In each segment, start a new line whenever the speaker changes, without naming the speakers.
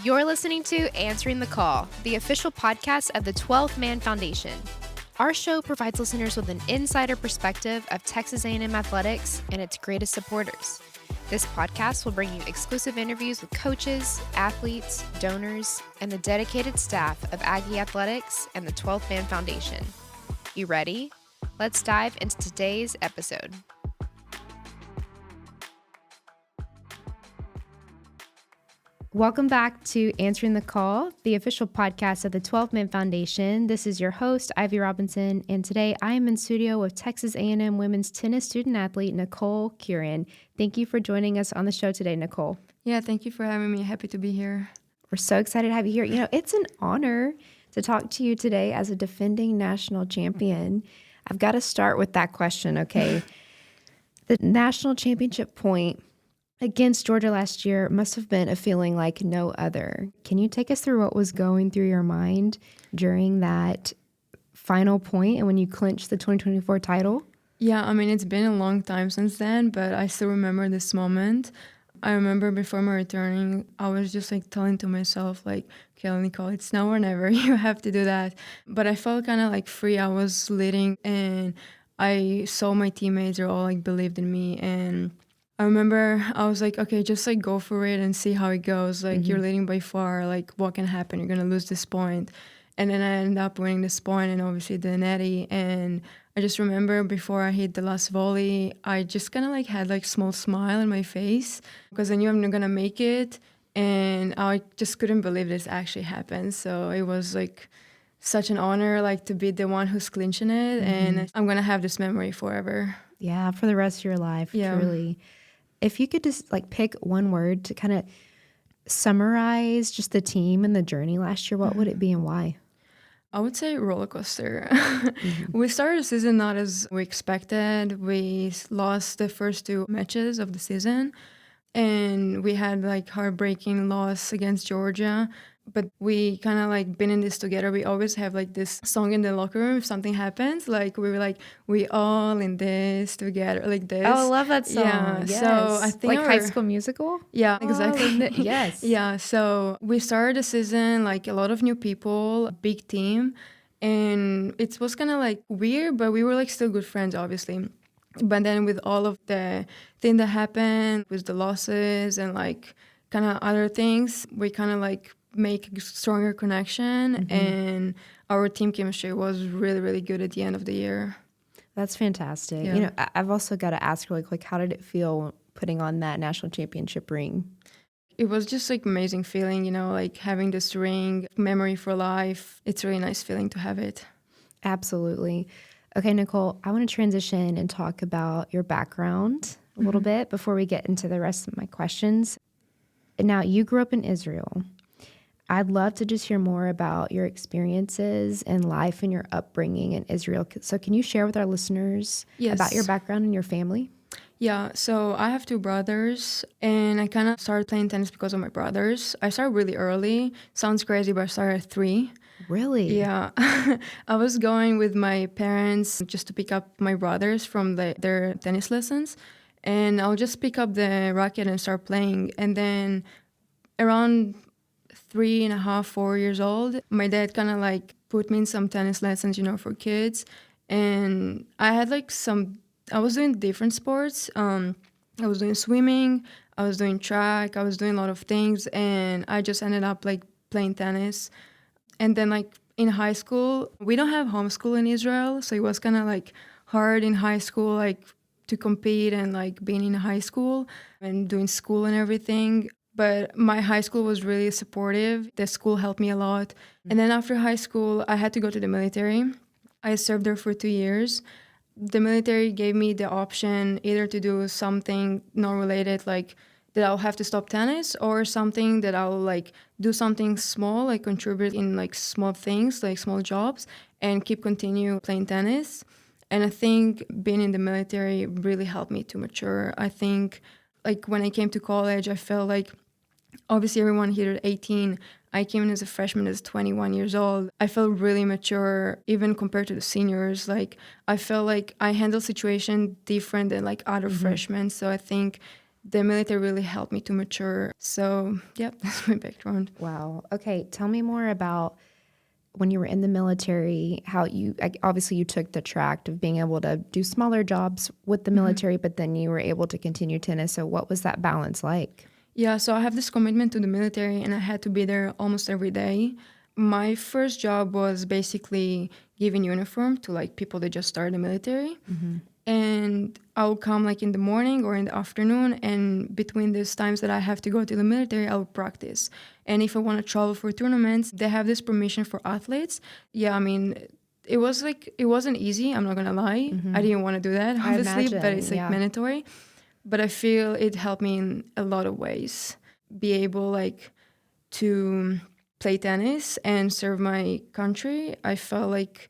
You're listening to Answering the Call, the official podcast of the 12th Man Foundation. Our show provides listeners with an insider perspective of Texas A&M athletics and its greatest supporters. This podcast will bring you exclusive interviews with coaches, athletes, donors, and the dedicated staff of Aggie Athletics and the 12th Man Foundation. You ready? Let's dive into today's episode. Welcome back to Answering the Call, the official podcast of the 12th Man Foundation. This is your host, Ivy Robinson, and today I am in studio with Texas A&M women's tennis student athlete, Nicole Khirin. Thank you for joining us on the show today, Nicole.
Yeah, thank you for having me. Happy to be here.
We're so excited to have you here. You know, it's an honor to talk to you today as a defending national champion. I've got to start with that question, okay? The national championship point against Georgia last year must have been a feeling like no other. Can you take us through what was going through your mind during that final point and when you clinched the 2024 title?
Yeah, I mean, it's been a long time since then, but I still remember this moment. I remember before my returning, I was just like telling to myself, like, okay, Nicole, it's now or never. You have to do that. But I felt kind of like free. I was leading and I saw my teammates are all like believed in me. And I remember I was like, okay, just like go for it and see how it goes. Like you're leading by far, like what can happen? You're going to lose this point. And then I ended up winning this point and obviously the netty. And I just remember before I hit the last volley, I just kind of like had like small smile on my face because I knew I'm not going to make it. And I just couldn't believe this actually happened. So it was like such an honor like to be the one who's clinching it. And I'm going to have this memory forever.
Yeah, for the rest of your life, truly. If you could just like pick one word to kind of summarize just the team and the journey last year, what would it be and why?
I would say roller coaster. We started the season not as we expected. We lost the first two matches of the season and we had like heartbreaking loss against Georgia. But we kind of like been in this together. We always have like this song in the locker room if something happens. Like we were like, we all in this together, like this.
Oh, I love that song.
Yeah.
Yes.
So I think
like High School Musical?
Yeah, exactly.
Yes.
Yeah. So we started the season like a lot of new people, big team. And it was kind of like weird, but we were like still good friends, obviously. But then with all of the thing that happened with the losses and like kind of other things, we kind of like make a stronger connection and our team chemistry was really, really good at the end of the year.
That's fantastic.
Yeah.
You know, I've also got to ask really quick, how did it feel putting on that national championship ring?
It was just like amazing feeling, you know, like having this ring, memory for life. It's a really nice feeling to have it.
Absolutely. Okay, Nicole, I want to transition and talk about your background a little bit before we get into the rest of my questions. Now, you grew up in Israel. I'd love to just hear more about your experiences in life and your upbringing in Israel. So can you share with our listeners about your background and your family?
Yeah, so I have two brothers, and I kind of started playing tennis because of my brothers. I started really early. Sounds crazy, but I started at 3.
Really?
Yeah. I was going with my parents just to pick up my brothers from their tennis lessons, and I'll just pick up the racket and start playing. And then around 3.5, 4 years old, my dad kind of like put me in some tennis lessons, you know, for kids. And I had like I was doing different sports. I was doing swimming, I was doing track, I was doing a lot of things. And I just ended up like playing tennis. And then like in high school, we don't have homeschool in Israel. So it was kind of like hard in high school, like to compete and like being in high school and doing school and everything. But my high school was really supportive. The school helped me a lot. And then after high school, I had to go to the military. I served there for 2 years. The military gave me the option either to do something not related, like that I'll have to stop tennis, or something that I'll like do something small, like contribute in like small things, like small jobs, and continue playing tennis. And I think being in the military really helped me to mature. I think like when I came to college, I felt like obviously everyone here at 18, I came in as a freshman as 21 years old. I felt really mature, even compared to the seniors. Like I felt like I handled situation different than like other freshmen. So I think the military really helped me to mature. So, yeah, that's my background.
Wow. Okay. Tell me more about when you were in the military, how obviously you took the track of being able to do smaller jobs with the military, but then you were able to continue tennis. So what was that balance like?
Yeah, so I have this commitment to the military and I had to be there almost every day. My first job was basically giving uniform to like people that just started the military. And I'll come like in the morning or in the afternoon, and between these times that I have to go to the military, I'll practice. And if I want to travel for tournaments, they have this permission for athletes. Yeah, I mean, it wasn't easy, I'm not gonna lie. I didn't want to do that, obviously, but it's like mandatory. But I feel it helped me in a lot of ways. Be able like to play tennis and serve my country, I felt like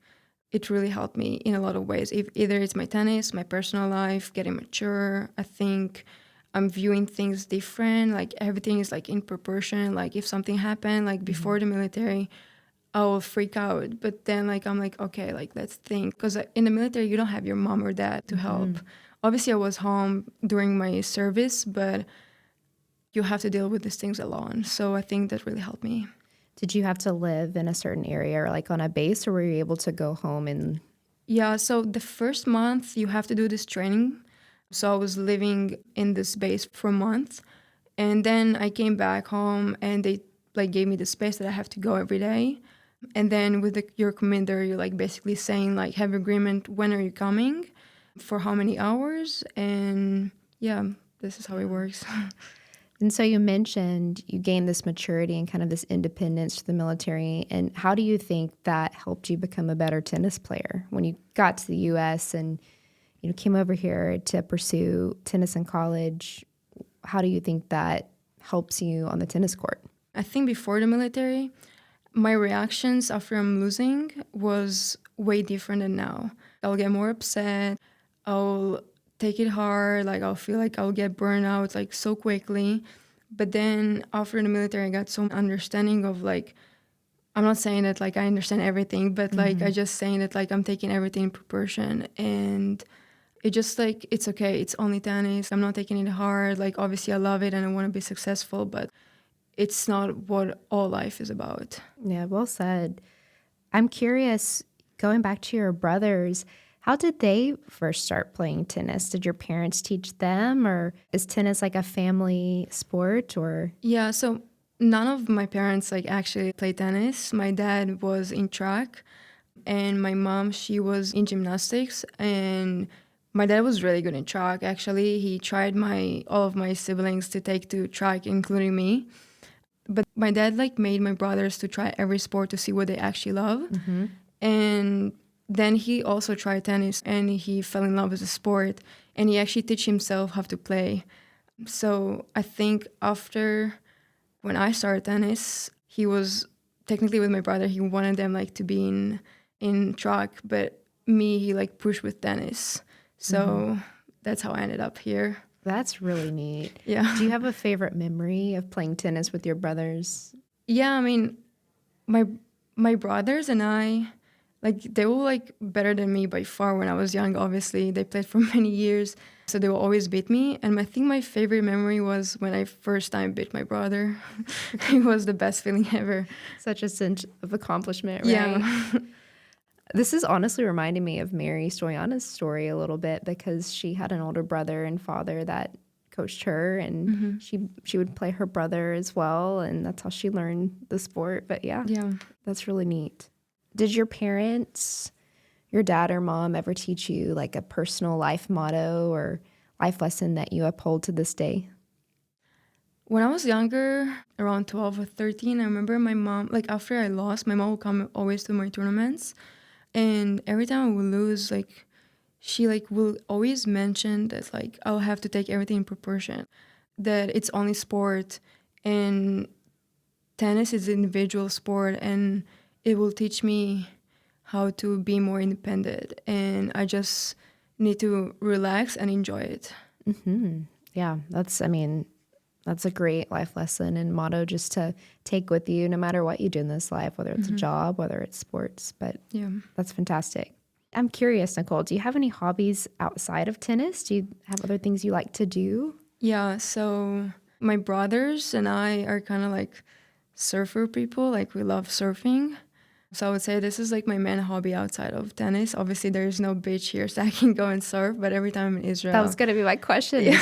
it really helped me in a lot of ways. If either it's my tennis, my personal life, getting mature, I think I'm viewing things different. Like everything is like in proportion. Like if something happened, like before the military, I will freak out. But then like I'm like, okay, like let's think. Because in the military, you don't have your mom or dad to help. Obviously, I was home during my service, but you have to deal with these things alone. So I think that really helped me.
Did you have to live in a certain area or like on a base, or were you able to go home and...
Yeah, so the first month you have to do this training. So I was living in this base for a month. And then I came back home and they like gave me the space that I have to go every day. And then with your commander, you're like basically saying like have agreement, when are you coming, for how many hours. And yeah, this is how it works.
And so you mentioned you gained this maturity and kind of this independence to the military. And how do you think that helped you become a better tennis player when you got to the U.S. and came over here to pursue tennis in college? How do you think that helps you on the tennis court?
I think before the military, my reactions after I'm losing was way different than now. I'll get more upset. I'll take it hard. Like I'll feel like I'll get burned out like so quickly. But then after the military, I got some understanding of like, I'm not saying that like I understand everything, but like I just saying that like I'm taking everything in proportion, and it just like, it's okay. It's only tennis. I'm not taking it hard. Like obviously I love it and I want to be successful, but it's not what all life is about.
Yeah, well said. I'm curious, going back to your brothers, how did they first start playing tennis? Did your parents teach them, or is tennis like a family sport? Or
Yeah, so none of my parents like actually play tennis. My dad was in track and my mom, she was in gymnastics, and my dad was really good in track. Actually, he tried all of my siblings to take to track, including me. But my dad like made my brothers to try every sport to see what they actually love. And then he also tried tennis and he fell in love with the sport, and he actually teach himself how to play. So I think after when I started tennis, he was technically with my brother, he wanted them like to be in track, but me, he like pushed with tennis. So that's how I ended up here.
that's really neat.
Yeah.
Do you have a favorite memory of playing tennis with your brothers?
Yeah, I mean, my brothers and I, like they were like better than me by far when I was young. Obviously, they played for many years, so they will always beat me. And I think my favorite memory was when I first time beat my brother. It was the best feeling ever.
Such a sense of accomplishment, right?
Yeah.
This is honestly reminding me of Mary Stoyana's story a little bit, because she had an older brother and father that coached her, and she would play her brother as well, and that's how she learned the sport. But yeah, that's really neat. Did your parents, your dad or mom, ever teach you like a personal life motto or life lesson that you uphold to this day?
When I was younger, around 12 or 13, I remember my mom, like after I lost, my mom would come always to my tournaments. And every time I would lose, like she like will always mention that like I'll have to take everything in proportion, that it's only sport and tennis is an individual sport, and it will teach me how to be more independent, and I just need to relax and enjoy it.
Yeah, that's a great life lesson and motto just to take with you no matter what you do in this life, whether it's a job, whether it's sports. But
Yeah.
that's fantastic. I'm curious, Nicole, do you have any hobbies outside of tennis? Do you have other things you like to do?
Yeah, so my brothers and I are kind of like surfer people. Like, we love surfing. So I would say this is like my main hobby outside of tennis. Obviously, there's no beach here, so I can go and surf. But every time I'm in Israel,
That was going to be my question. Is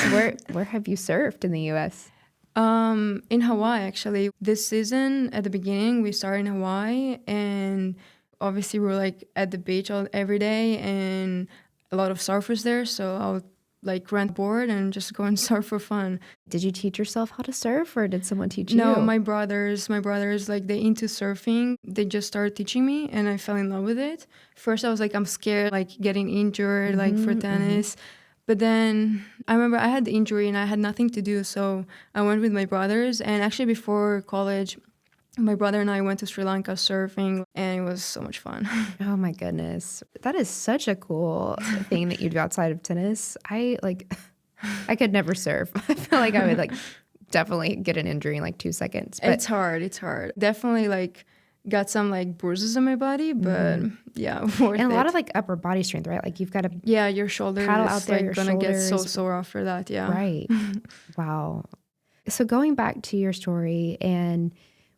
where have you surfed in the U.S.?
In Hawaii, actually. This season, at the beginning, we started in Hawaii, and obviously we're like at the beach every day, and a lot of surfers there. So I would like rent a board and just go and surf for fun.
Did you teach yourself how to surf, or did someone teach
No,
you?
my brothers, like they into surfing. They just started teaching me, and I fell in love with it. First, I was like, I'm scared, like getting injured, like for tennis. But then I remember I had the injury and I had nothing to do, so I went with my brothers. And actually, before college, my brother and I went to Sri Lanka surfing, and it was so much fun.
Oh my goodness. That is such a cool thing that you do outside of tennis. I could never surf. I feel like I would like definitely get an injury in like 2 seconds. But
It's hard. Definitely like got some like bruises on my body, but yeah, worth
and a lot
it.
of like upper body strength, right? Like you've got to
Yeah, your shoulder
paddle
is
out there,
like
your
gonna get so
shoulders.
sore after that. Yeah.
Right. Wow. So going back to your story, and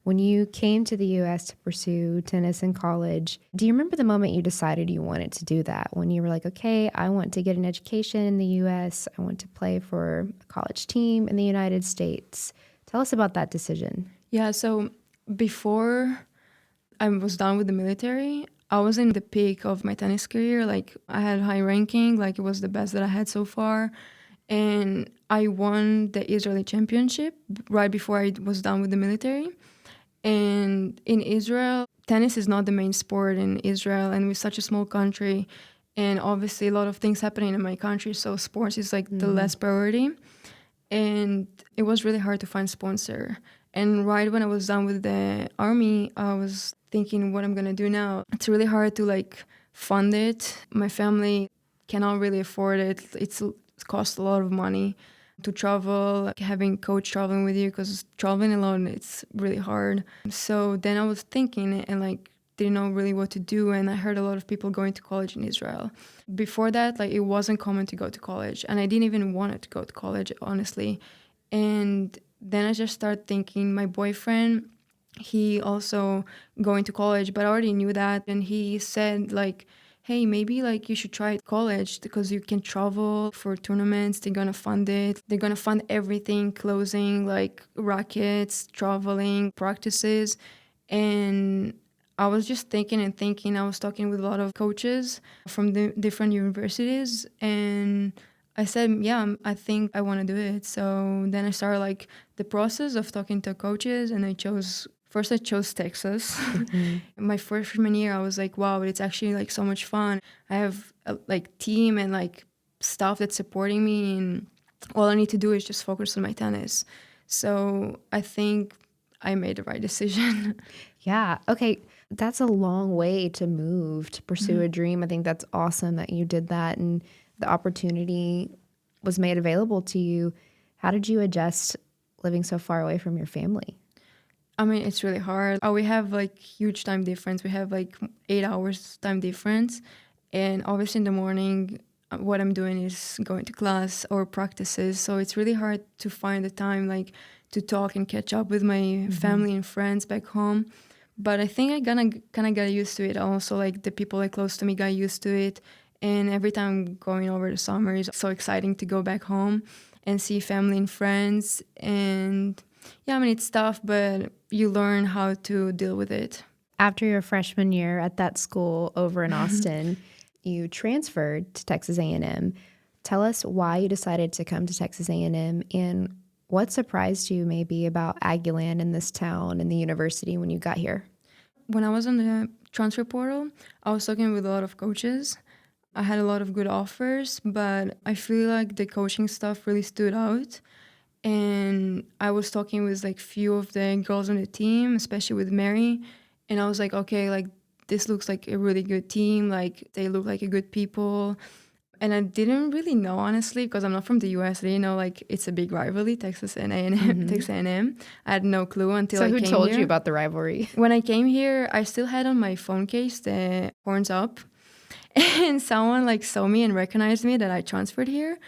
when you came to the U.S. to pursue tennis in college, do you remember the moment you decided you wanted to do that? When you were like, okay, I want to get an education in the U.S., I want to play for a college team in the United States. Tell us about that decision.
Yeah. So before I was done with the military, I was in the peak of my tennis career. Like, I had high ranking, like it was the best that I had so far. And I won the Israeli championship right before I was done with the military. And in Israel, tennis is not the main sport in Israel, and we're such a small country. And obviously, a lot of things happening in my country, so sports is like the less priority. And it was really hard to find sponsor. And right when I was done with the army, I was thinking what I'm gonna do now. It's really hard to like fund it. My family cannot really afford it. It costs a lot of money to travel, like having coach traveling with you, because traveling alone, it's really hard. So then I was thinking and like didn't know really what to do, and I heard a lot of people going to college in Israel. Before that, like it wasn't common to go to college, and I didn't even want to go to college, honestly. And then I just started thinking, my boyfriend, he also going to college, but I already knew that, and he said like, hey, maybe like you should try college because you can travel for tournaments. They're gonna fund it. They're gonna fund everything, clothing, like rackets, traveling, practices. And I was just thinking and thinking. I was talking with a lot of coaches from the different universities, and I said, yeah, I think I want to do it. So then I started like the process of talking to coaches, and I chose Texas. My freshman year, I was like, wow, it's actually like so much fun. I have a like team and like staff that's supporting me, and all I need to do is just focus on my tennis. So I think I made the right decision.
Yeah. Okay. That's a long way to move to pursue a dream. I think that's awesome that you did that and the opportunity was made available to you. How did you adjust living so far away from your family?
I mean, it's really hard. We have like huge time difference. We have like 8 hours time difference. And obviously in the morning, what I'm doing is going to class or practices. So it's really hard to find the time like to talk and catch up with my family and friends back home. But I think I kind of got used to it. Also, like the people like close to me got used to it. And every time I'm going over the summer, it's so exciting to go back home and see family and friends. And yeah, I mean, it's tough, but you learn how to deal with it.
After your freshman year at that school over in Austin, you transferred to Texas A&M. Tell us why you decided to come to Texas A&M and what surprised you maybe about Aggieland in this town and the university when you got here?
When I was on the transfer portal, I was talking with a lot of coaches. I had a lot of good offers, but I feel like the coaching stuff really stood out. And I was talking with like few of the girls on the team, especially with Mary. And I was like, okay, like this looks like a really good team. Like they look like a good people. And I didn't really know, honestly, because I'm not from the US. I didn't know like it's a big rivalry, Texas and A&M, Texas A&M. I had no clue until I came here.
So who told you about the rivalry?
When I came here, I still had on my phone case the horns up. And someone like saw me and recognized me that I transferred here.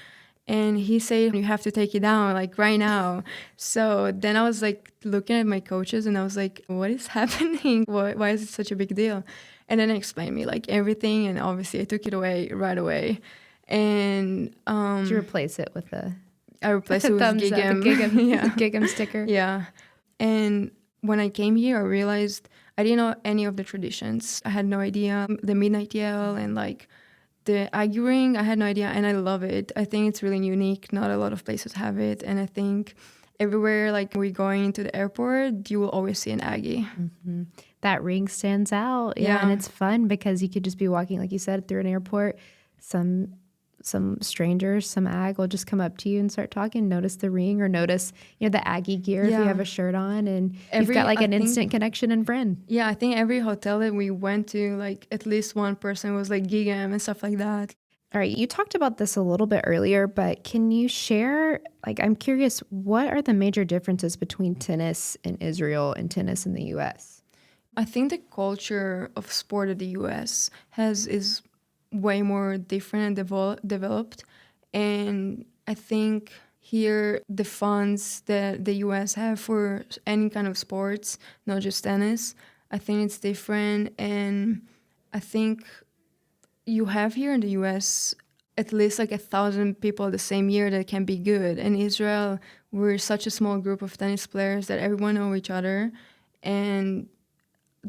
And he said, you have to take it down, like right now. So then I was like looking at my coaches and I was like, what is happening? Why is it such a big deal? And then they explained me like everything. And obviously I took it away right away. And
Did you replace it with a
I replaced it with
thumbs up, a
Gig'em.
Gig'em,
Yeah.
Gig'em sticker?
Yeah. And when I came here, I realized I didn't know any of the traditions. I had no idea. The midnight yell and like the Aggie ring, I had no idea, and I love it. I think it's really unique. Not a lot of places have it, and I think everywhere, like we're going into the airport, you will always see an Aggie.
Mm-hmm. That ring stands out.
Yeah.
And it's fun because you could just be walking, like you said, through an airport. Some strangers, some ag will just come up to you and start talking, notice the ring or notice, the Aggie gear if you have a shirt on, and you've got like an instant connection and friend.
Yeah, I think every hotel that we went to, like at least one person was like Gig'em and stuff like that.
All right, you talked about this a little bit earlier, but can you share, like I'm curious, what are the major differences between tennis in Israel and tennis in the U.S.?
I think the culture of sport in the U.S. is way more different and developed. And I think here the funds that the US have for any kind of sports, not just tennis, I think it's different. And I think you have here in the US at least like 1,000 people the same year that can be good. In Israel, we're such a small group of tennis players that everyone know each other. And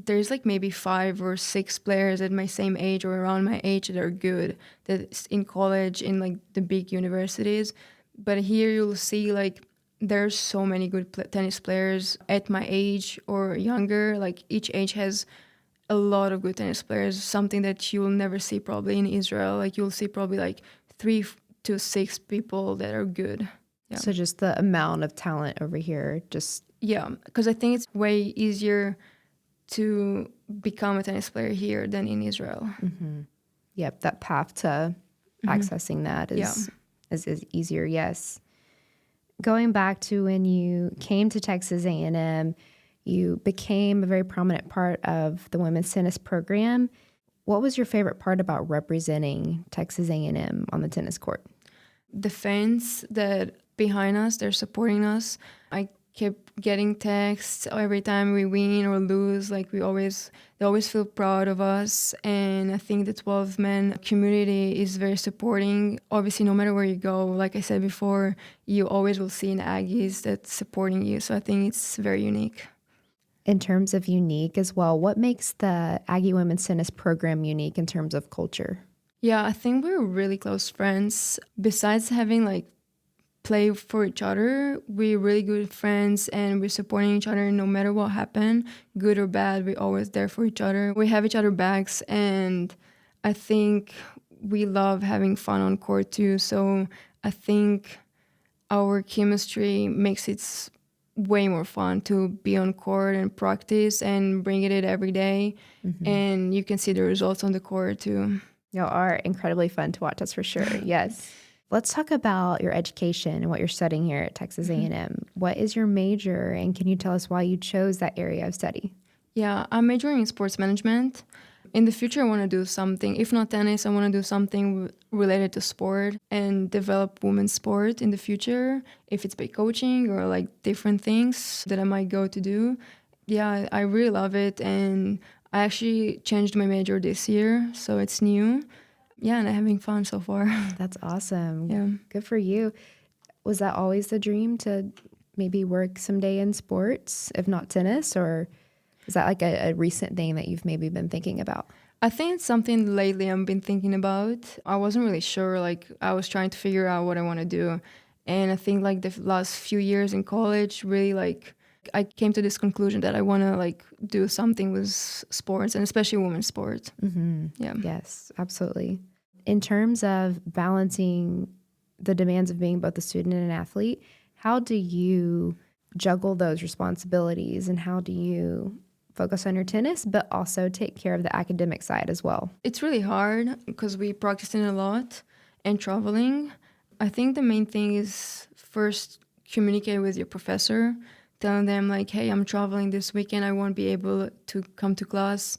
there's like maybe 5 or 6 players at my same age or around my age that are good, that's in college, in like the big universities. But here you'll see like there's so many good tennis players at my age or younger. Like each age has a lot of good tennis players, something that you will never see probably in Israel. Like you'll see probably like 3 to 6 people that are good. Yeah.
So just the amount of talent over here,
Yeah, because I think it's way easier to become a tennis player here than in Israel.
Mm-hmm. Yep, that path to accessing that is easier, yes. Going back to when you came to Texas A&M, you became a very prominent part of the women's tennis program. What was your favorite part about representing Texas A&M on the tennis court?
The fans that behind us, they're supporting us. I kept getting texts every time we win or lose. Like they always feel proud of us. And I think the 12-man community is very supporting. Obviously, no matter where you go, like I said before, you always will see an Aggies that's supporting you. So I think it's very unique.
In terms of unique as well, what makes the Aggie women's tennis program unique in terms of culture?
Yeah, I think we're really close friends. Besides having like play for each other, we're really good friends and we're supporting each other no matter what happened, good or bad. We're always there for each other. We have each other backs, and I think we love having fun on court too. So I think our chemistry makes it way more fun to be on court and practice and bring it every day. And you can see the results on the court too.
Y'all are incredibly fun to watch, that's for sure. Yes. Let's talk about your education and what you're studying here at Texas A&M. What is your major, and can you tell us why you chose that area of study?
Yeah, I'm majoring in sports management. In the future, I want to do something, if not tennis, I want to do something related to sport and develop women's sport in the future, if it's by coaching or like different things that I might go to do. Yeah, I really love it, and I actually changed my major this year, so it's new. Yeah, and I'm having fun so far.
That's awesome.
Yeah.
Good for you. Was that always the dream to maybe work someday in sports, if not tennis, or is that like a recent thing that you've maybe been thinking about?
I think it's something lately I've been thinking about. I wasn't really sure, like I was trying to figure out what I want to do. And I think like the last few years in college really like I came to this conclusion that I want to like do something with sports, and especially women's sports. Yeah.
Yes, absolutely. In terms of balancing the demands of being both a student and an athlete, how do you juggle those responsibilities, and how do you focus on your tennis but also take care of the academic side as well?
It's really hard because we practicing a lot and traveling. I think the main thing is first communicate with your professor, telling them like, hey, I'm traveling this weekend, I won't be able to come to class.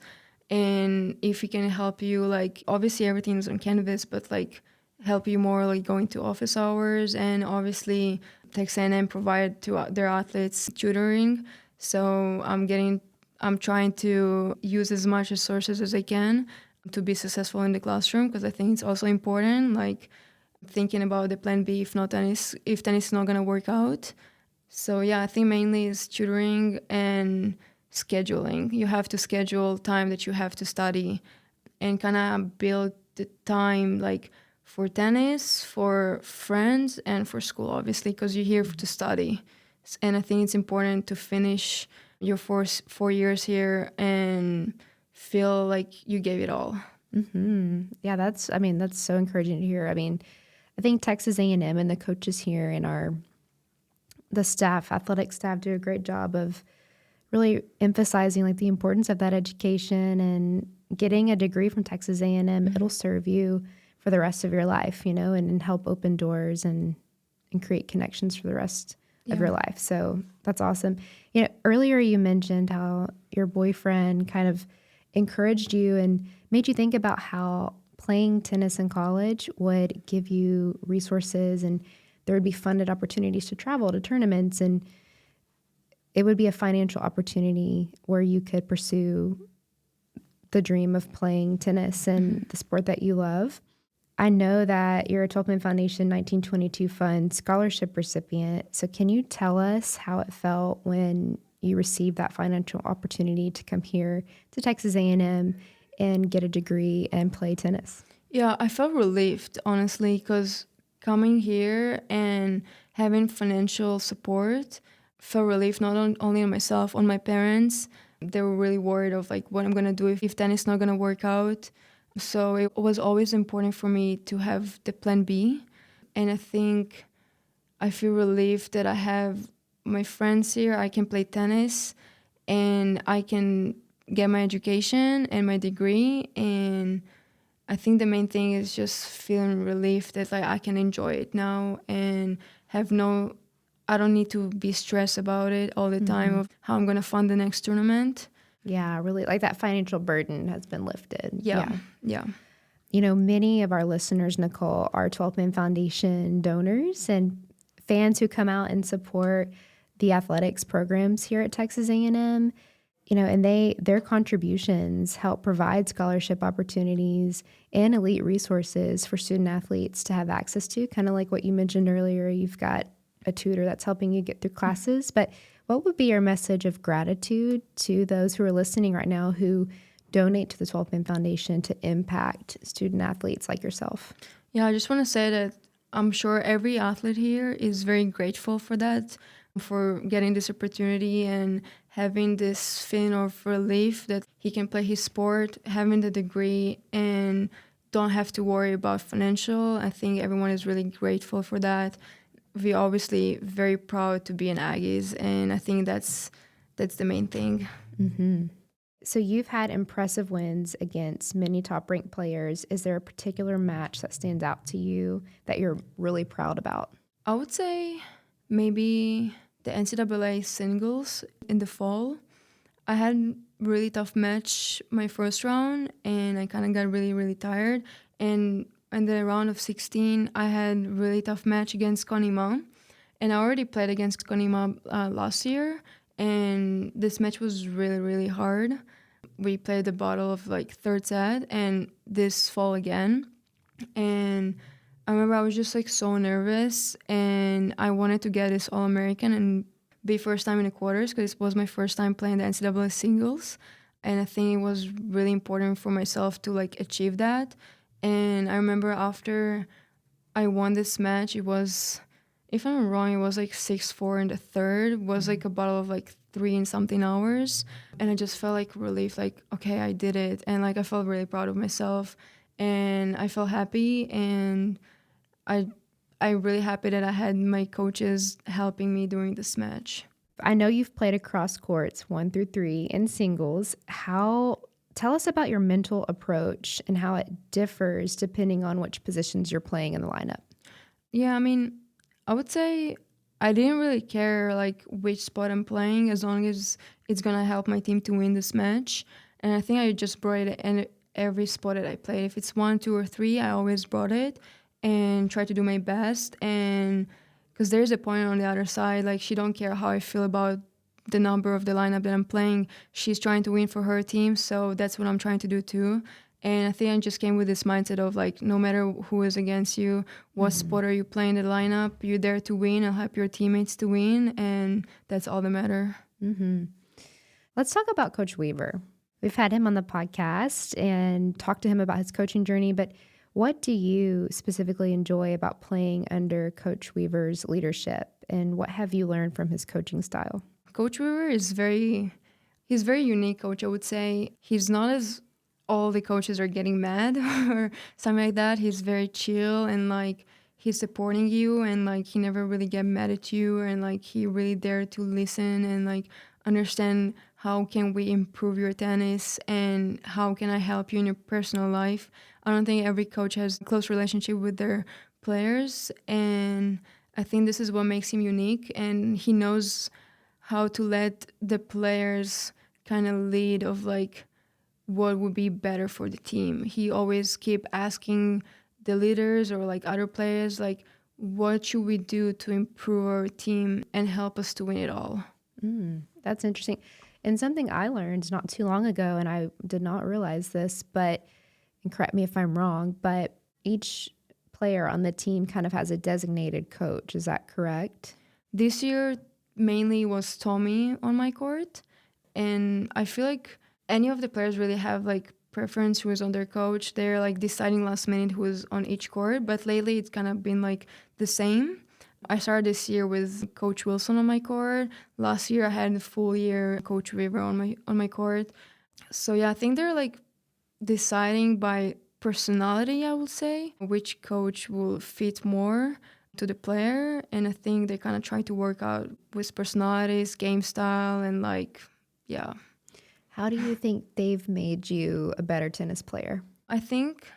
And if he can help you, like obviously everything is on canvas, but like help you more like going to office hours. And obviously Texas A&M provide to their athletes tutoring. So I'm trying to use as much resources as I can to be successful in the classroom, because I think it's also important, like thinking about the plan B if tennis is not going to work out. So yeah, I think mainly is tutoring and scheduling. You have to schedule time that you have to study and kind of build the time like for tennis, for friends, and for school, obviously, because you're here to study. And I think it's important to finish your 4 years here and feel like you gave it all.
Yeah, that's so encouraging to hear. I mean, I think Texas A&M and the coaches here and the staff, athletic staff, do a great job of really emphasizing like the importance of that education, and getting a degree from Texas A&M. It'll serve you for the rest of your life, and help open doors and create connections for the rest of your life. So that's awesome. Earlier you mentioned how your boyfriend kind of encouraged you and made you think about how playing tennis in college would give you resources, and there would be funded opportunities to travel to tournaments, and it would be a financial opportunity where you could pursue the dream of playing tennis and the sport that you love. I know that you're a 12 Man Foundation 1922 Fund scholarship recipient. So can you tell us how it felt when you received that financial opportunity to come here to Texas A&M and get a degree and play tennis?
Yeah, I felt relieved, honestly, because coming here and having financial support felt relief only on myself, on my parents. They were really worried of like what I'm gonna do if tennis is not gonna work out. So it was always important for me to have the plan B. And I think I feel relieved that I have my friends here. I can play tennis and I can get my education and my degree. And I think the main thing is just feeling relief that like I can enjoy it now and I don't need to be stressed about it all the time of how I'm gonna fund the next tournament.
Yeah, really, like that financial burden has been lifted.
Yeah.
Many of our listeners, Nicole, are 12 Man Foundation donors and fans who come out and support the athletics programs here at Texas A&M. And their contributions help provide scholarship opportunities and elite resources for student athletes to have access to, kind of like what you mentioned earlier. You've got a tutor that's helping you get through classes. But what would be your message of gratitude to those who are listening right now who donate to the 12 Man Foundation to impact student athletes like yourself?
Yeah, I just want to say that I'm sure every athlete here is very grateful for that, for getting this opportunity and having this feeling of relief that he can play his sport, having the degree, and don't have to worry about financial. I think everyone is really grateful for that. We're obviously very proud to be an Aggies, and I think that's the main thing.
So you've had impressive wins against many top-ranked players. Is there a particular match that stands out to you that you're really proud about?
I would say maybe the NCAA singles in the fall. I had a really tough match my first round, and I kind of got really, really tired. And in the round of 16, I had a really tough match against Konima. And I already played against Konima last year, and this match was really, really hard. We played the bottle of like third set, and this fall again. And I remember I was just like so nervous, and I wanted to get this All-American and be first time in the quarters because it was my first time playing the NCAA singles. And I think it was really important for myself to like achieve that. And I remember after I won this match, it was, if I'm not wrong, it was like 6-4 in the third. It was like a battle of like 3 and something hours. And I just felt like relief, like, okay, I did it. And like I felt really proud of myself. And I felt happy, and I'm really happy that I had my coaches helping me during this match.
I know you've played across courts 1 through 3 in singles. Tell us about your mental approach and how it differs depending on which positions you're playing in the lineup.
Yeah, I mean, I would say I didn't really care like which spot I'm playing as long as it's gonna help my team to win this match. And I think I just brought it in every spot that I played. If it's 1, 2, or 3, I always brought it. and try to do my best. And because there's a point on the other side, like she don't care how I feel about the number of the lineup that I'm playing. She's trying to win for her team, so that's what I'm trying to do too. And I think I just came with this mindset of like, no matter who is against you, what spot are you playing in the lineup, you're there to win and help your teammates to win, and that's all that matter.
Let's talk about Coach Weaver. We've had him on the podcast and talked to him about his coaching journey, but what do you specifically enjoy about playing under Coach Weaver's leadership, and what have you learned from his coaching style?
Coach Weaver is he's very unique coach, I would say. He's not as all the coaches are getting mad or something like that. He's very chill and like he's supporting you, and like he never really get mad at you, and like he really there to listen and like understand how can we improve your tennis and how can I help you in your personal life. I don't think every coach has a close relationship with their players, and I think this is what makes him unique, and he knows how to let the players kind of lead of like what would be better for the team. He always keep asking the leaders or like other players like, what should we do to improve our team and help us to win it all?
That's interesting. And something I learned not too long ago, and I did not realize this, but, and correct me if I'm wrong, but each player on the team kind of has a designated coach. Is that correct?
This year mainly was Tommy on my court, and I feel like any of the players really have like preference who is on their coach. They're like deciding last minute who is on each court, but lately it's kind of been like the same. I started this year with Coach Wilson on my court. Last year I had a full year Coach Weaver on my court. So yeah, I think they're like deciding by personality, I would say, which coach will fit more to the player. And I think they kind of try to work out with personalities, game style, and like, yeah.
How do you think they've made you a better tennis player?
I think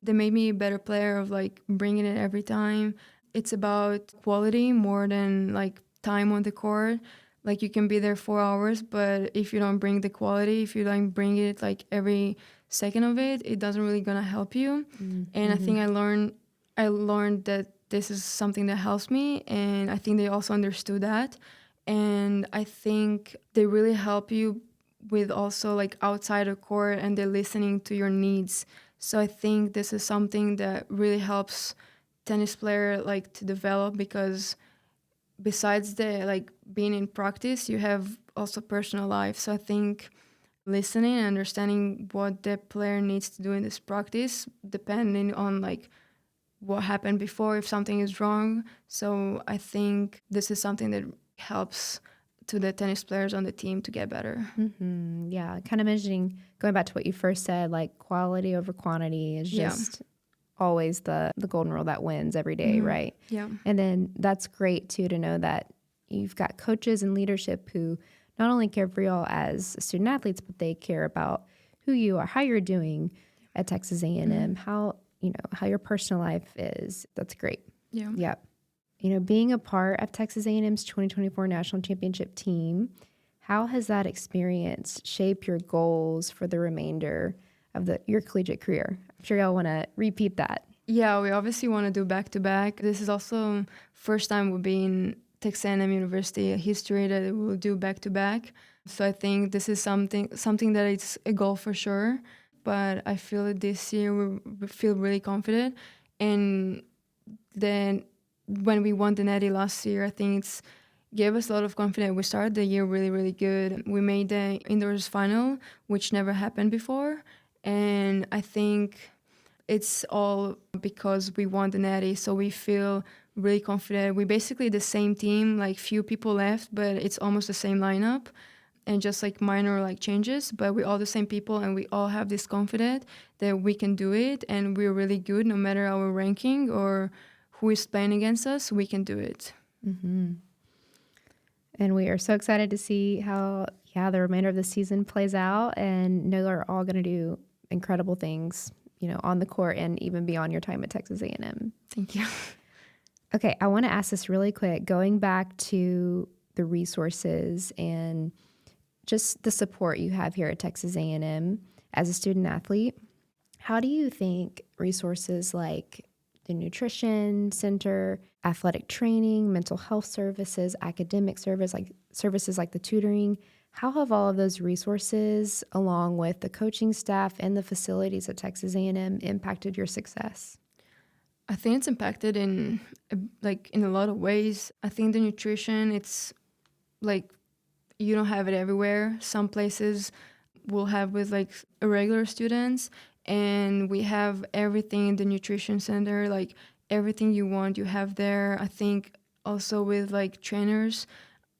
they made me a better player of like bringing it every time. It's about quality more than like time on the court. Like you can be there 4 hours, but if you don't bring the quality, if you don't bring it like every second of it, it doesn't really gonna help you. And I think I learned that this is something that helps me, and I think they also understood that. And I think they really help you with also like outside the court, and they're listening to your needs. So I think this is something that really helps tennis player like to develop, because besides the like being in practice, you have also personal life. So I think listening and understanding what the player needs to do in this practice, depending on like what happened before, if something is wrong. So I think this is something that helps to the tennis players on the team to get better.
Yeah, kind of mentioning, going back to what you first said, like quality over quantity is just always the golden rule that wins every day, right?
Yeah.
And then that's great too to know that you've got coaches and leadership who not only care for y'all as student athletes, but they care about who you are, how you're doing at Texas A&M, how your personal life is. That's great.
Yeah.
Yep. Being a part of Texas A&M's 2024 National Championship team, how has that experience shaped your goals for the remainder of your collegiate career? I'm sure y'all want to repeat that.
Yeah, we obviously want to do back-to-back. This is also first time we'll be in Texas A&M University history that we'll do back-to-back. So I think this is something that it's a goal for sure. But I feel that this year we feel really confident. And then when we won the Natty last year, I think it's gave us a lot of confidence. We started the year really, really good. We made the indoors final, which never happened before. And I think it's all because we won the Natty, so we feel really confident. We basically the same team, like few people left, but it's almost the same lineup and just like minor like changes, but we're all the same people, and we all have this confidence that we can do it, and we're really good no matter our ranking or who is playing against us, we can do it.
And we are so excited to see how the remainder of the season plays out, and know they're all going to do incredible things, on the court and even beyond your time at Texas A&M.
Thank you.
Okay, I want to ask this really quick, going back to the resources and just the support you have here at Texas A&M as a student athlete. How do you think resources like the nutrition center, athletic training, mental health services, academic services like the tutoring. How have all of those resources, along with the coaching staff and the facilities at Texas A&M, impacted your success?
I think it's impacted in in a lot of ways. I think the nutrition, it's like you don't have it everywhere. Some places will have with like irregular students, and we have everything in the nutrition center, like everything you want you have there. I think also with like trainers,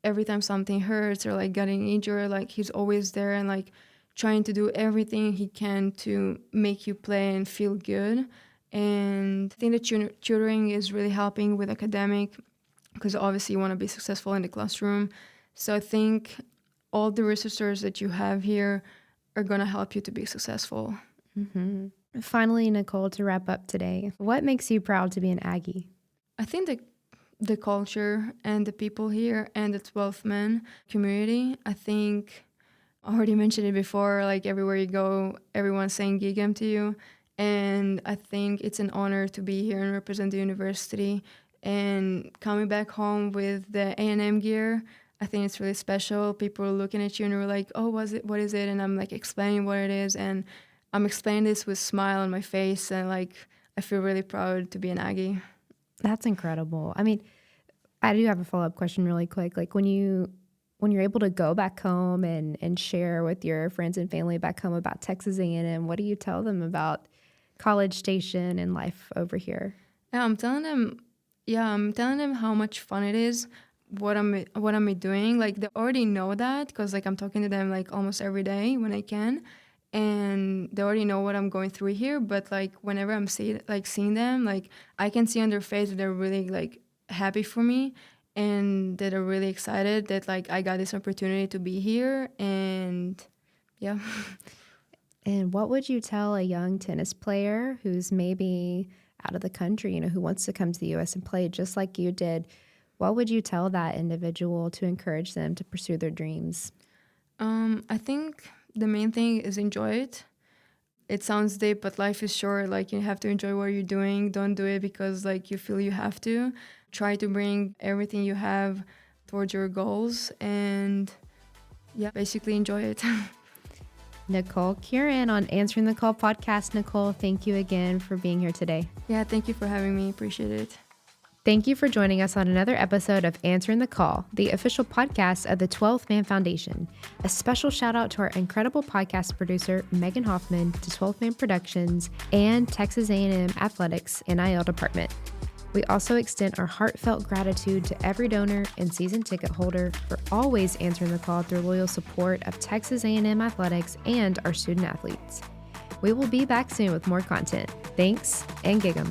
every time something hurts or like getting injured, like he's always there and like trying to do everything he can to make you play and feel good. And I think the tutoring is really helping with academic, because obviously you want to be successful in the classroom. So I think all the resources that you have here are going to help you to be successful.
Mm-hmm. Finally, Nicole, to wrap up today, what makes you proud to be an Aggie?
I think the culture and the people here and the 12-man community, I think I already mentioned it before, like everywhere you go, everyone's saying Gigam to you. And I think it's an honor to be here and represent the university. And coming back home with the A&M gear, I think it's really special. People are looking at you and they're like, oh, what is it? And I'm like explaining what it is. And I'm explaining this with a smile on my face. And like, I feel really proud to be an Aggie.
That's incredible. I mean, I do have a follow-up question really quick. Like when you're able to go back home and share with your friends and family back home about Texas A&M, what do you tell them about College Station and life over here?
I'm telling them how much fun it is, what I'm doing. Like they already know that, because like I'm talking to them like almost every day when I can, and they already know what I'm going through here. But like whenever I'm seeing them, like I can see on their face that they're really like happy for me, and that are really excited that like I got this opportunity to be here. And yeah.
And what would you tell a young tennis player who's maybe out of the country, who wants to come to the U.S. and play just like you did? What would you tell that individual to encourage them to pursue their dreams?
I think the main thing is enjoy it. It sounds deep, but life is short. Like you have to enjoy what you're doing. Don't do it because like you feel you have to. Try to bring everything you have towards your goals, and yeah, basically enjoy it.
Nicole Khirin on Answering the Call podcast. Nicole, thank you again for being here today.
Yeah, thank you for having me. Appreciate it.
Thank you for joining us on another episode of Answering the Call, the official podcast of the 12th Man Foundation. A special shout out to our incredible podcast producer, Megan Hoffman, to 12th Man Productions and Texas A&M Athletics NIL Department. We also extend our heartfelt gratitude to every donor and season ticket holder for always answering the call through loyal support of Texas A&M Athletics and our student athletes. We will be back soon with more content. Thanks, and gig 'em.